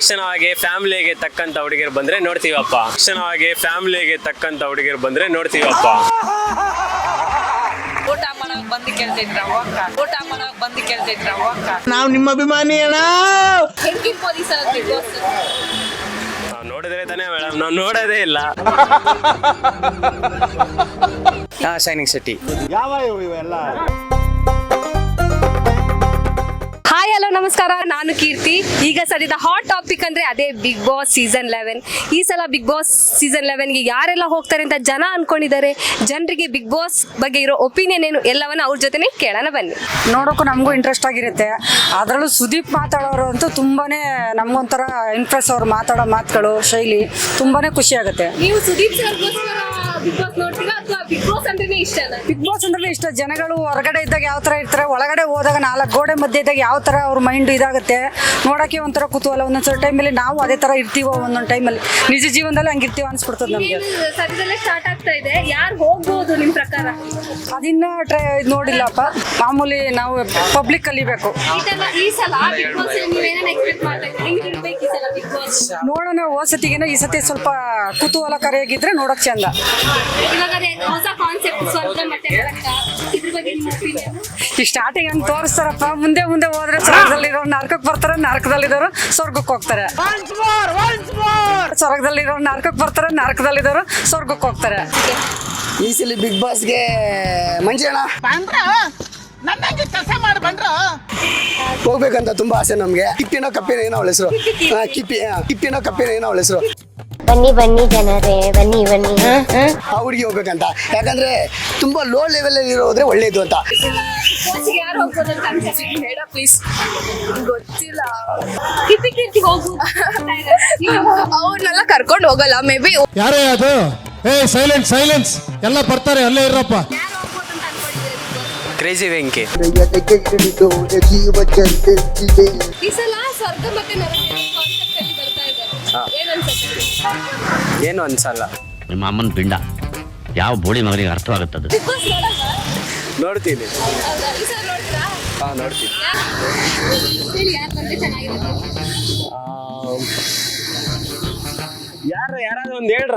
ಲಕ್ಷಣವಾಗಿ ಫ್ಯಾಮಿಲಿಗೆ ತಕ್ಕಂತ ಹುಡುಗಿರು ಬಂದ್ರೆ ನೋಡ್ತೀವಪ್ಪ. ಲಕ್ಷಣವಾಗಿ ಫ್ಯಾಮಿಲಿಗೆ ತಕ್ಕಂತ ಹುಡುಗಿರು ಬಂದ್ರೆ ನೋಡ್ತೀವಪ್ಪ. ಊಟ ಮಾಡಕ್ ಬಂದು ಕೇಳ್ತಿದ್ರ ಊಟ ಮಾಡಕ್ ಬಂದು ಕೇಳ್ತಿದ್ರ ನಾವು ನಿಮ್ಮ ಅಭಿಮಾನಿ ಅಣ್ಣ. ಹೆಂಗಿರ್ಬೋದು ಈ ಸಲ ಬಿಗ್ ಬಾಸ್? ನಾವು ನೋಡಿದ್ರೆ ತಾನೇ ಮೇಡಮ್, ನಾವು ನೋಡೋದೇ ಇಲ್ಲ. Shining city. ಯಾವ ಇವೆಲ್ಲ? ಹಾಯ್ ಹಲೋ ನಮಸ್ಕಾರ, ನಾನು ಕೀರ್ತಿ. ಈಗ ಸದ್ಯದ ಹಾಟ್ ಟಾಪಿಕ್ ಅಂದ್ರೆ ಅದೇ ಬಿಗ್ ಬಾಸ್ ಸೀಸನ್ 11. ಈ ಸಲ ಬಿಗ್ ಬಾಸ್ ಸೀಸನ್ 11ಗೆ ಯಾರೆಲ್ಲ ಹೋಗ್ತಾರೆ ಅಂತ ಜನ ಅನ್ಕೊಂಡಿದ್ದಾರೆ. ಜನರಿಗೆ ಬಿಗ್ ಬಾಸ್ ಬಗ್ಗೆ ಇರೋ ಒಪಿನಿಯನ್ ಏನು ಎಲ್ಲವನ್ನ ಅವ್ರ ಜೊತೆನೆ ಕೇಳೋಣ ಬನ್ನಿ. ನೋಡೋಕ್ಕೂ ನಮಗೂ ಇಂಟ್ರೆಸ್ಟ್ ಆಗಿರುತ್ತೆ. ಅದರಲ್ಲೂ ಸುದೀಪ್ ಮಾತಾಡೋರು ಅಂತೂ ತುಂಬಾನೇ ನಮಗೊಂಥರ ಇಂಟ್ರೆಸ್ಟ್. ಅವ್ರು ಮಾತಾಡೋ ಮಾತುಗಳು ಶೈಲಿ ತುಂಬಾನೇ ಖುಷಿ ಆಗುತ್ತೆ. ನೀವು ಸುದೀಪ್ ಸರ್ ಬಿಗ್ ಬಾಸ್ ನೋಡ್ತೀರಾ ಅಥವಾ ಬಿಗ್ ಬಾಸ್ ಅಂದ್ರೇನೆ ಇಷ್ಟನಾ? ಬಿಗ್ ಬಾಸ್ ಅಂದ್ರೆ ಇಷ್ಟ. ಜನಗಳು ಹೊರಗಡೆ ಇದ್ದಾಗ ಯಾವ ತರ ಇರ್ತಾರೆ, ಒಳಗಡೆ ಹೋದಾಗ 4 ಗೋಡೆ ಮಧ್ಯೆ ಇದ್ದಾಗ ಯಾವ ತರ ಅವ್ರ ಮೈಂಡ್ ಇದಾಗುತ್ತೆ ನೋಡಕ್ಕೆ ಒಂಥರ ಕುತೂಹಲ. ಒಂದೊಂದ್ಸಲ ಟೈಮಲ್ಲಿ ನಾವು ಅದೇ ತರ ಇರ್ತೀವೋ, ಒಂದೊಂದು ಟೈಮಲ್ಲಿ ನಿಜ ಜೀವನದಲ್ಲಿ ಹಂಗಿರ್ತೀವ ಅನ್ಸ್ಬಿಡ್ತದೆ ನಮಗೆ. ಸದ್ಯದಲ್ಲೇ ಸ್ಟಾರ್ಟ್ ಆಗ್ತಾ ಇದೆ. ಯಾರು ಹೋಗ್ಬೋದು ನಿಮ್ ಪ್ರಕಾರ? ಅದಿನ್ನ ನೋಡಿಲ್ಲಪ್ಪ. ಮಾಮೂಲಿ ನಾವು ಪಬ್ಲಿಕ್ ಕಲಿಬೇಕು. ಈ ಸಲ ಬಿಗ್ ಬಾಸ್ ನೀವೇನೇನು ಎಕ್ಸ್ಪೆಕ್ಟ್ ಮಾಡ್ತಾ ಇದ್ದೀರಿ? ಹೆಂಗಿರ್ಬೇಕು ಈ ಸಲ ಬಿಗ್ ಬಾಸ್? ನೋಡೋಣ, ಹೋಸತಿಗೇನೋ ಈ ಸತಿ ಸ್ವಲ್ಪ ಕುತೂಹಲಕಾರಿಯಾಗಿದ್ರೆ ನೋಡಕ್ ಚಂದ. ಇವಾಗ ಹೊಸ ಕಾನ್ಸೆಪ್ಟ್ ಸ್ವಲ್ಪ ಮತ್ತೆ ಇದ್ರ ಬಗ್ಗೆ ನಿಮ್ಮ ಒಪಿನಿಯನ್? ಈ ಸ್ಟಾರ್ಟಿಂಗ್ ಹಂಗೆ ತೋರಿಸ್ತಾರಪ್ಪ. ಮುಂದೆ ಮುಂದೆ ಹೋದ್ರೆ ಸ್ವರ್ಗದಲ್ಲಿರೋರು ನರಕಕ್ಕೆ ಬರ್ತಾರೆ, ನರಕದಲ್ಲಿರೋರು ಸ್ವರ್ಗಕ್ಕೆ ಹೋಗ್ತಾರೆ. ಸ್ವರ್ಗದಲ್ಲಿರೋರು ನರಕಕ್ಕೆ ಬರ್ತಾರೆ, ನರಕದಲ್ಲಿರೋರು ಸ್ವರ್ಗಕ್ಕೆ ಹೋಗ್ತಾರೆ. ಈ ಸಲ ಬಿಗ್ ಬಾಸ್ಗೆ ಮಂಜಣ್ಣ ಹೋಗ್ಬೇಕಂತ ತುಂಬಾ ಆಸೆ ನಮ್ಗೆ. ಕಿಪ್ಪಿನೋ ಕಪ್ಪಿನ ಏನೋ ಅವಳ ಹೆಸರು, ಕಿಪ್ಪಿನೋ ಕಪ್ಪಿನ ಏನೋ ಅವಳ ಹೆಸರು. ಬನ್ನಿ ಬನ್ನಿ ಜನರೇ ಬನ್ನಿ ಬನ್ನಿ. ಆ ಹುಡುಗಿ ಹೋಗ್ಬೇಕಂತ. ಯಾಕಂದ್ರೆ ತುಂಬಾ ಲೋ ಲೆವೆಲ್ ಅಲ್ಲಿ ಇರೋದ್ರೆ ಒಳ್ಳೇದು ಅಂತ. ಯಾರು ಹೋಗ್ಬೋದು ಅಂತ ಅನ್ಸುತ್ತೆ? ಬೇಡ ಪ್ಲೀಸ್, ಗೊತ್ತಿಲ್ಲ. ಕಿಪಿ ಹೋಗು. ಅವ್ರನ್ನೆಲ್ಲ ಕರ್ಕೊಂಡು ಹೋಗಲ್ಲ ಮೇ ಬಿ. ಯಾರೇ ಅದು? ಸೈಲೆನ್ಸ್ ಎಲ್ಲ ಬರ್ತಾರೆ, ಅಲ್ಲೇ ಇರಪ್ಪ. ಕ್ರೇಜಿ ವೆಂಕಿ. ಈ ಸಲ ಸ್ವರ್ಗ ಮತ್ತೆ ನರಕ ಕಾನ್ಸೆಪ್ಟ್ ಅಲ್ಲಿ ಬರ್ತಾ ಇದೆ. ಏನ್ ಅನ್ಸುತ್ತೆ? ಏನು ಅನ್ಸಲ್ಲ. ನಿಮ್ಮ ಅಮ್ಮನ ಪಿಂಡ ಯಾವ ಬೋಳಿ ಮಗನಿಗೆ ಅರ್ಥವಾಗುತ್ತದೆ. ಬಿಗ್ ಬಾಸ್ ನೋಡಲ್ಲ? ನೋಡ್ತೀನಿ. ಹೌದಾ? ಈ ಸಲ ನೋಡ್ತೀರಾ? ನೋಡ್ತೀನಿ. ಹೇಳಿ, ಯಾರು ಬಂದ್ರೆ ಚೆನ್ನಾಗಿರುತ್ತೆ? ಯಾರಾದ್ರೂ ಒಂದ್ ಹೇಳ್ರ.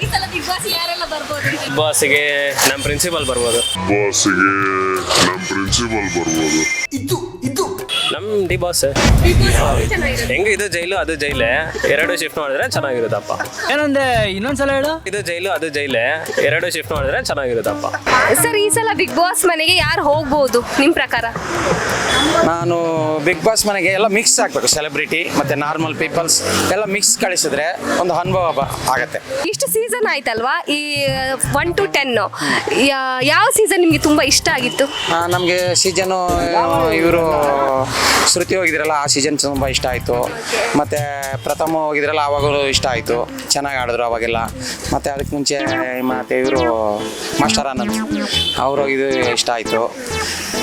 ಈ ಸಲ ಬಿಗ್ ಬಾಸ್ ಯಾರೆಲ್ಲ ಬರ್ಬೋದು? ಬಿಗ್ ಬಾಸ್ಗೆ ನಮ್ ಪ್ರಿನ್ಸಿಪಲ್ ಬರ್ಬೋದು. ನಮ್ ಡಿ ಬಾಸ್. ಹೆಂಗ ಇದು ಜೈಲು ಅದು ಜೈಲೇ, ಎರಡು ಶಿಫ್ಟ್ ಮಾಡಿದ್ರೆ ಚೆನ್ನಾಗಿರುತ್ತಪ್ಪ. ಏನಂದೆ? ಇನ್ನೊಂದ್ಸಲ ಹೇಳು. ಇದು ಜೈಲು ಅದು ಜೈಲೇ, ಎರಡು ಶಿಫ್ಟ್ ಮಾಡಿದ್ರೆ ಚೆನ್ನಾಗಿರುತ್ತಪ್ಪ. ಸರ್, ಈ ಸಲ ಬಿಗ್ ಬಾಸ್ ಮನೆಗೆ ಯಾರು ಹೋಗ್ಬೋದು ನಿಮ್ ಪ್ರಕಾರ? ನಾನು ಬಿಗ್ ಬಾಸ್ ಮನೆಗೆ ಎಲ್ಲ ಮಿಕ್ಸ್ ಆಗ್ಬೇಕು. ಸೆಲೆಬ್ರಿಟಿ ಮತ್ತೆ ನಾರ್ಮಲ್ ಪೀಪಲ್ಸ್ ಎಲ್ಲ ಮಿಕ್ಸ್ ಕಳಿಸಿದ್ರೆ ಒಂದು ಅನುಭವ ಆಗತ್ತೆ. ಇಷ್ಟು ಸೀಸನ್ ಆಯ್ತಲ್ವಾ, ಈ 1 to 10 ಯಾವ ಸೀಸನ್ ನಿಮ್ಗೆ ತುಂಬಾ ಇಷ್ಟ ಆಗಿತ್ತು? ನಮಗೆ ಸೀಸನು ಇವರು ಶ್ರುತಿ ಹೋಗಿದ್ರಲ್ಲ, ಆ ಸೀಸನ್ ತುಂಬ ಇಷ್ಟ ಆಯಿತು. ಮತ್ತು ಪ್ರಥಮ ಹೋಗಿದ್ರಲ್ಲ, ಆವಾಗಲೂ ಇಷ್ಟ ಆಯಿತು. ಚೆನ್ನಾಗಿ ಆಡಿದ್ರು ಅವಾಗೆಲ್ಲ. ಮತ್ತು ಅದಕ್ಕೆ ಮುಂಚೆ ಮತ್ತು ಇವರು ಮಾಸ್ಟರ್ ಆನಂದ್ ಅವರು ಇದು ಇಷ್ಟ ಆಯಿತು.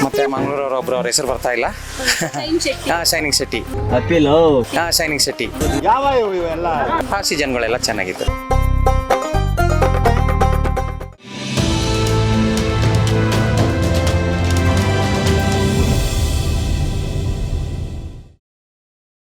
ಮತ್ತು ಮಂಗಳೂರವ್ರು ಒಬ್ಬರು ಅವ್ರ ಹೆಸರು ಬರ್ತಾ ಇಲ್ಲ. Shining city. Shining city. ಯಾವ ಇವೆಲ್ಲ? ಆ ಸೀಸನ್ಗಳೆಲ್ಲ ಚೆನ್ನಾಗಿತ್ತು.